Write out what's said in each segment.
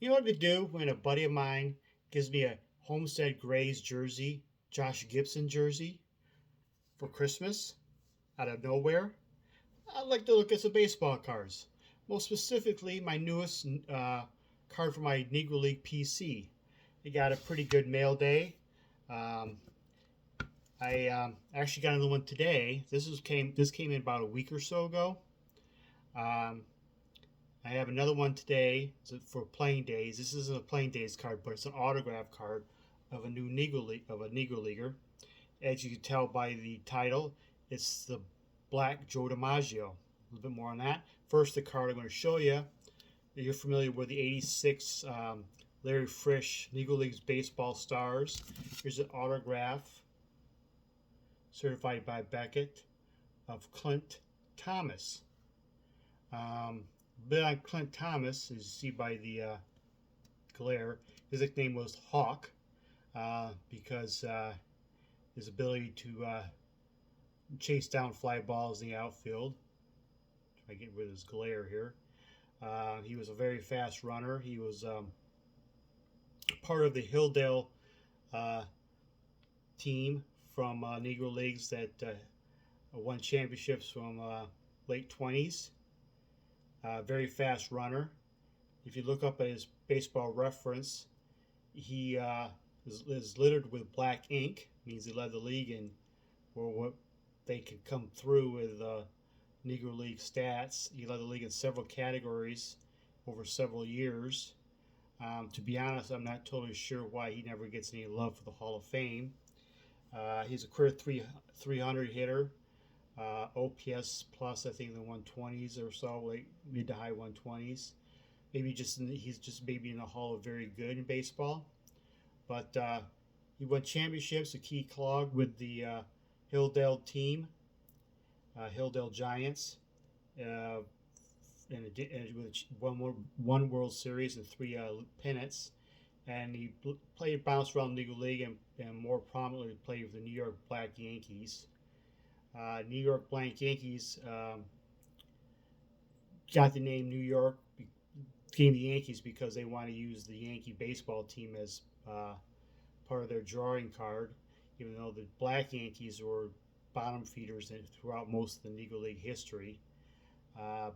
You know what to do when a buddy of mine gives me a Homestead Grays jersey, Josh Gibson jersey, for Christmas out of nowhere? I'd like to look at some baseball cards. Most specifically, my newest card for my Negro League PC. It got a pretty good mail day. Um, I actually got another one today. This came in about a week or so ago. Um, I have another one today for playing days. This isn't a playing days card, but it's an autograph card of a new Negro Leaguer. As you can tell by the title, it's the Black Joe DiMaggio. A little bit more on that. First, the card I'm going to show you. You're familiar with the '86 Larry Frisch Negro League's Baseball Stars. Here's an autograph certified by Beckett of Clint Thomas. Bit on Clint Thomas, as you see by the glare, his nickname was Hawk because his ability to chase down fly balls in the outfield. Try to get rid of his glare here. He was a very fast runner. He was part of the Hilldale uh, team from Negro Leagues that won championships from late 20s. Very fast runner. If you look up at his baseball reference, he is littered with black ink. Means he led the league in what they could come through with Negro League stats. He led the league in several categories over several years. To be honest, I'm not totally sure why he never gets any love for the Hall of Fame. He's a career 300 hitter. OPS plus, I think, in the 120s or so, like mid to high 120s. He's just maybe in the Hall of Very Good in baseball. But he won championships, a key clog with the Hilldale team, Hilldale Giants, with one World Series and three pennants. And he bounced around the League and more prominently played with the New York Black Yankees. New York Black Yankees got the name New York, became the Yankees because they want to use the Yankee baseball team as part of their drawing card, even though the Black Yankees were bottom feeders throughout most of the Negro League history.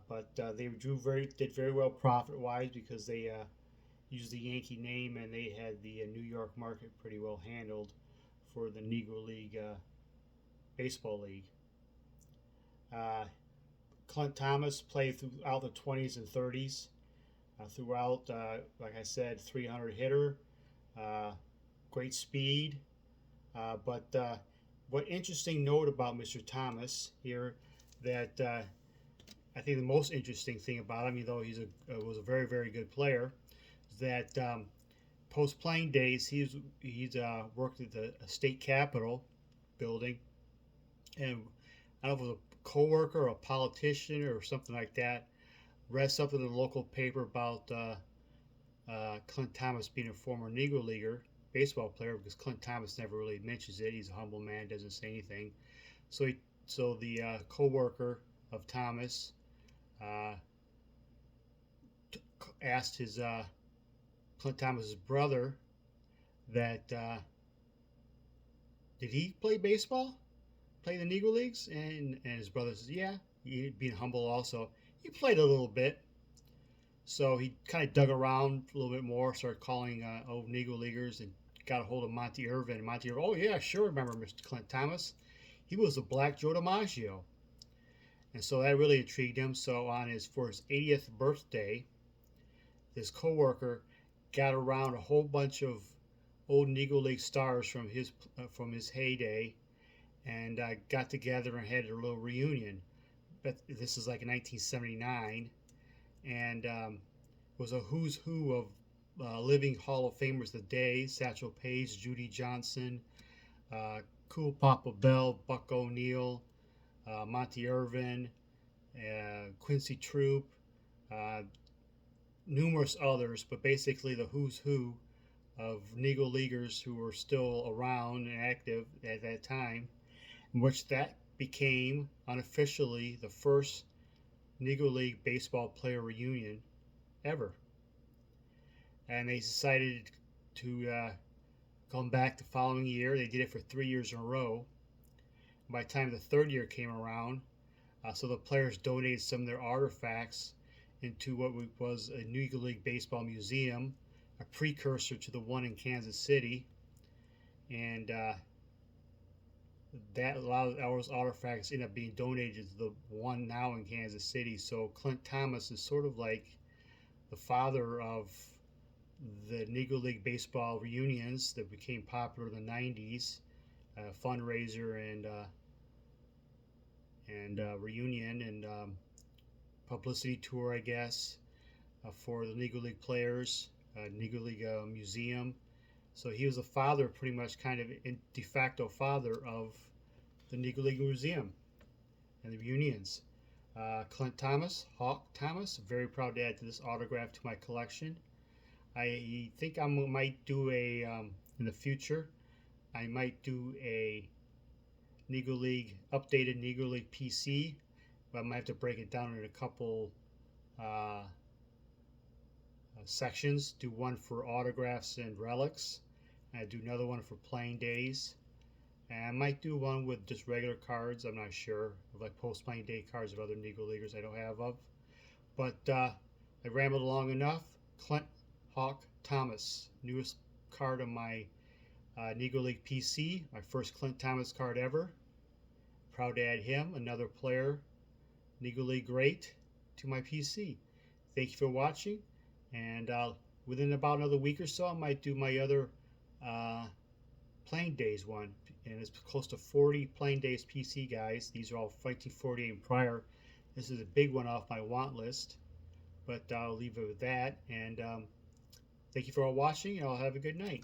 But they did very well profit wise because they used the Yankee name and they had the New York market pretty well handled for the Negro League baseball league. Clint Thomas played throughout the 20s and 30s. Throughout, like I said, 300 hitter, great speed. But what interesting note about Mr. Thomas here that I think the most interesting thing about him, though was a very very good player, is that post playing days he's worked at the state capitol building, and I don't know if it was a coworker or a politician or something like that read something in the local paper about Clint Thomas being a former Negro Leaguer baseball player, because Clint Thomas never really mentions it. He's a humble man, doesn't say anything. So the co-worker of Thomas uh, asked his Clint Thomas's brother that did he play baseball, play the Negro Leagues, and his brother says yeah. He being humble also, he played a little bit. So he kind of dug around a little bit more, started calling old Negro Leaguers, and got a hold of Monty Irvin. Monty Irvin, oh yeah, sure, remember Mr. Clint Thomas? He was the Black Joe DiMaggio, and so that really intrigued him. So for his 80th birthday, his coworker got around a whole bunch of old Negro League stars from his heyday, and got together and had a little reunion. But this is like in 1979, and was a who's who of living Hall of Famers of the day: Satchel Paige, Judy Johnson, Cool Papa Bell, Buck O'Neill, Monty Irvin, Quincy Troop, uh, numerous others, but basically the who's who of Negro Leaguers who were still around and active at that time, in which that became unofficially the first Negro League baseball player reunion ever. and they decided to come back the following year. They did it for 3 years in a row. By the time the third year came around, so the players donated some of their artifacts into what was a Negro League Baseball museum, a precursor to the one in Kansas City, and that a lot of those artifacts end up being donated to the one now in Kansas City. So Clint Thomas is sort of like the father of the Negro League Baseball reunions that became popular in the 90s, fundraiser and reunion and publicity tour, I guess, for the Negro League players, Negro League Museum. So he was a father, pretty much kind of de facto father of the Negro League Museum and the reunions. Clint Thomas, Hawk Thomas, very proud to add to this autograph to my collection. I think I might do in the future, I might do a Negro League, updated Negro League PC, but I might have to break it down in a couple sections. Do one for autographs and relics, and I do another one for playing days, and I might do one with just regular cards. I'm not sure, like post playing day cards of other Negro Leaguers I don't have of. But I rambled long enough. Clint Hawk Thomas, newest card on my Negro League PC, my first Clint Thomas card ever. Proud to add him, another player, Negro League great, to my PC. Thank you for watching, and within about another week or so, I might do my other playing days one, and it's close to 40 playing days PC, guys. These are all 1948 and prior. This is a big one off my want list, but I'll leave it with that, and thank you for all watching, and I'll have a good night.